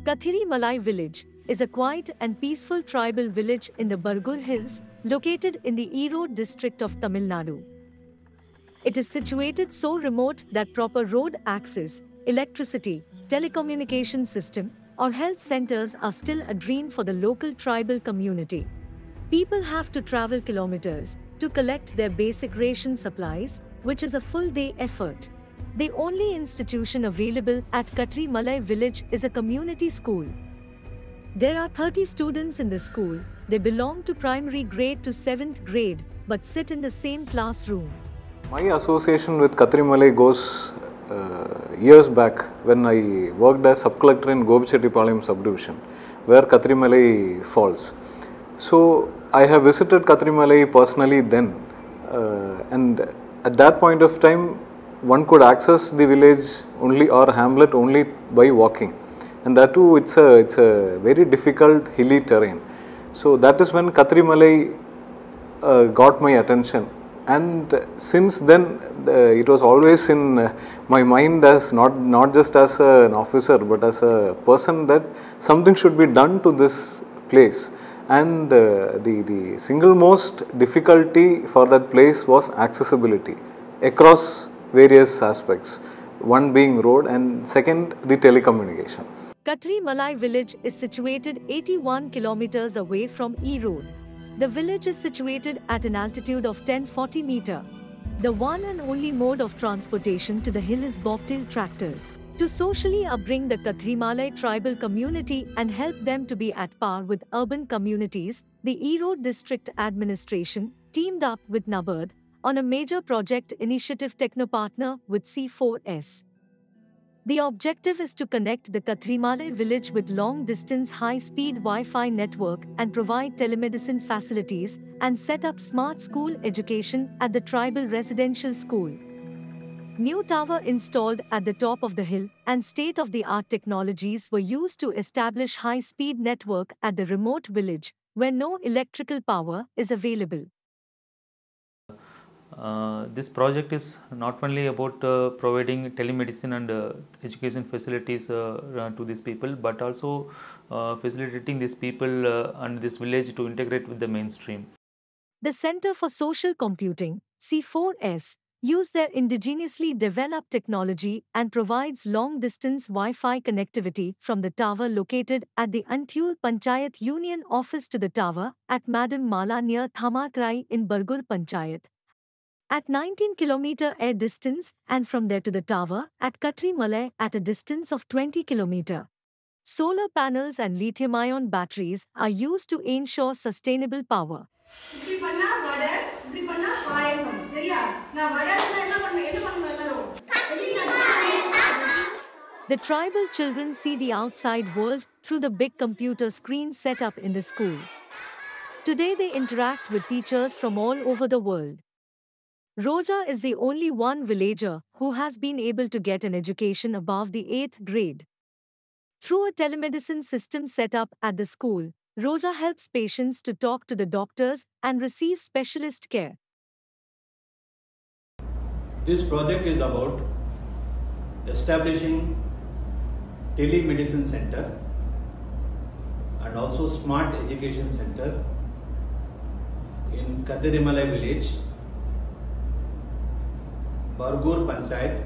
Kathirimalai village is a quiet and peaceful tribal village in the Bargur Hills, located in the Erode district of Tamil Nadu. It is situated so remote that proper road access, electricity, telecommunication system, or health centers are still a dream for the local tribal community. People have to travel kilometers to collect their basic ration supplies, which is a full-day effort. The only institution available at Kathirimalai village is a community school. There are 30 students in the school. They belong to primary grade to 7th grade, but sit in the same classroom. My association with Kathirimalai goes years back when I worked as sub-collector in Gobichettipalayam subdivision, where Kathirimalai falls. So I have visited Kathirimalai personally then, and at that point of time, one could access the village only or hamlet only by walking, and that too it's a very difficult hilly terrain. So that is when Kathirimalai got my attention, and since then it was always in my mind as not just as an officer but as a person that something should be done to this place. And the single most difficulty for that place was accessibility across various aspects, one being road and second the telecommunication. Kathirimalai village is situated 81 kilometers away from Erode. The village is situated at an altitude of 1040 meters. The one and only mode of transportation to the hill is bobtail tractors. To socially upbring the Kathirimalai tribal community and help them to be at par with urban communities, the Erode district administration teamed up with NABARD on a major project initiative techno-partner with C4S. The objective is to connect the Kathirimalai village with long-distance high-speed Wi-Fi network and provide telemedicine facilities and set up smart school education at the tribal residential school. New tower installed at the top of the hill and state-of-the-art technologies were used to establish high-speed network at the remote village where no electrical power is available. This project is not only about providing telemedicine and education facilities to these people, but also facilitating these people and this village to integrate with the mainstream. The Center for Social Computing, C4S, use their indigenously developed technology and provides long-distance Wi-Fi connectivity from the tower located at the Antiul Panchayat Union Office to the tower at Madam Mala near Thamakrai in Bargur Panchayat, at 19 km air distance, and from there to the tower at Kathirimalai at a distance of 20 km. Solar panels and lithium-ion batteries are used to ensure sustainable power. The tribal children see the outside world through the big computer screen set up in the school. Today they interact with teachers from all over the world. Roja is the only one villager who has been able to get an education above the 8th grade. Through a telemedicine system set up at the school, Roja helps patients to talk to the doctors and receive specialist care. This project is about establishing telemedicine center and also smart education center in Kathirimalai village, Bargur Panchayat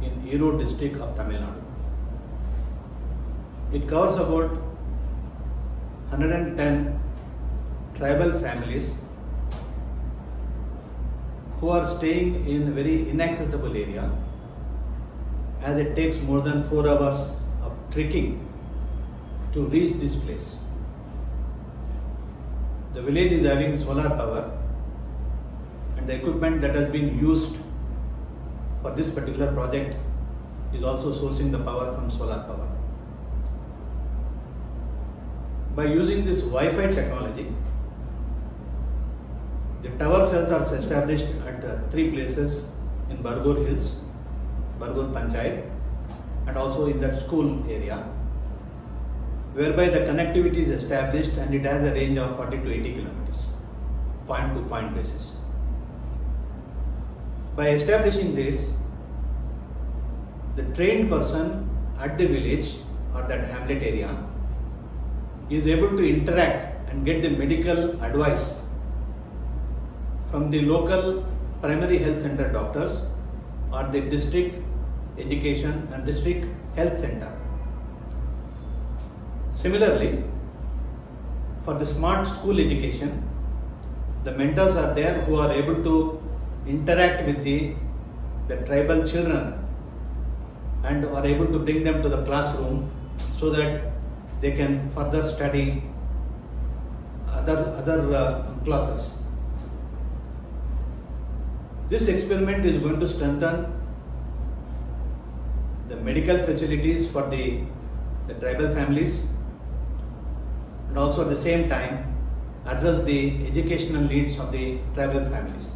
in Erode district of Tamil Nadu. It covers about 110 tribal families who are staying in a very inaccessible area, as it takes more than 4 hours of trekking to reach this place. The village is having solar power, and the equipment that has been used for this particular project is also sourcing the power from solar power. By using this Wi-Fi technology, the tower cells are established at 3 places in Bargur Hills, Bargur Panchayat, and also in that school area, whereby the connectivity is established and it has a range of 40 to 80 kilometers, point to point basis. By establishing this, the trained person at the village or that hamlet area is able to interact and get the medical advice from the local primary health center doctors or the district education and district health center. Similarly, for the smart school education, the mentors are there who are able to interact with the tribal children and are able to bring them to the classroom so that they can further study other classes. This experiment is going to strengthen the medical facilities for the tribal families and also at the same time address the educational needs of the tribal families.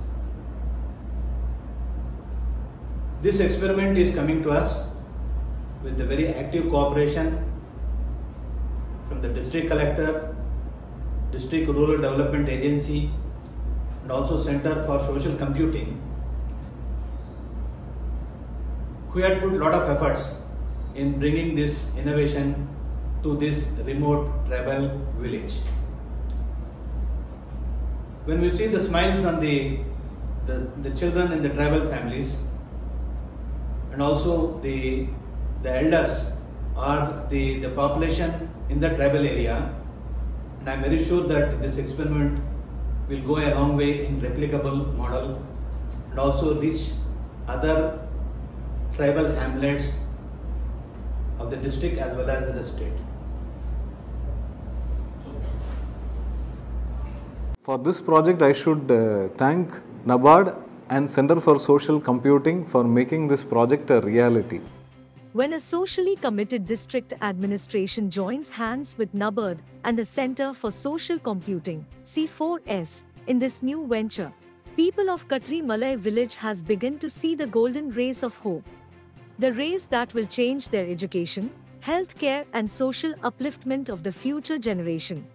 This experiment is coming to us with a very active cooperation from the district collector, district rural development agency and also Center for Social Computing, who had put a lot of efforts in bringing this innovation to this remote tribal village. When we see the smiles on the children in the tribal families and also the elders or the population in the tribal area, and I am very sure that this experiment will go a long way in replicable model and also reach other tribal hamlets of the district as well as the state. For this project, I should thank NABARD and Center for Social Computing for making this project a reality. When a socially committed district administration joins hands with NABARD and the Center for Social Computing (C4S) in this new venture, people of Kathirimalai village has begun to see the golden rays of hope. The rays that will change their education, healthcare and social upliftment of the future generation.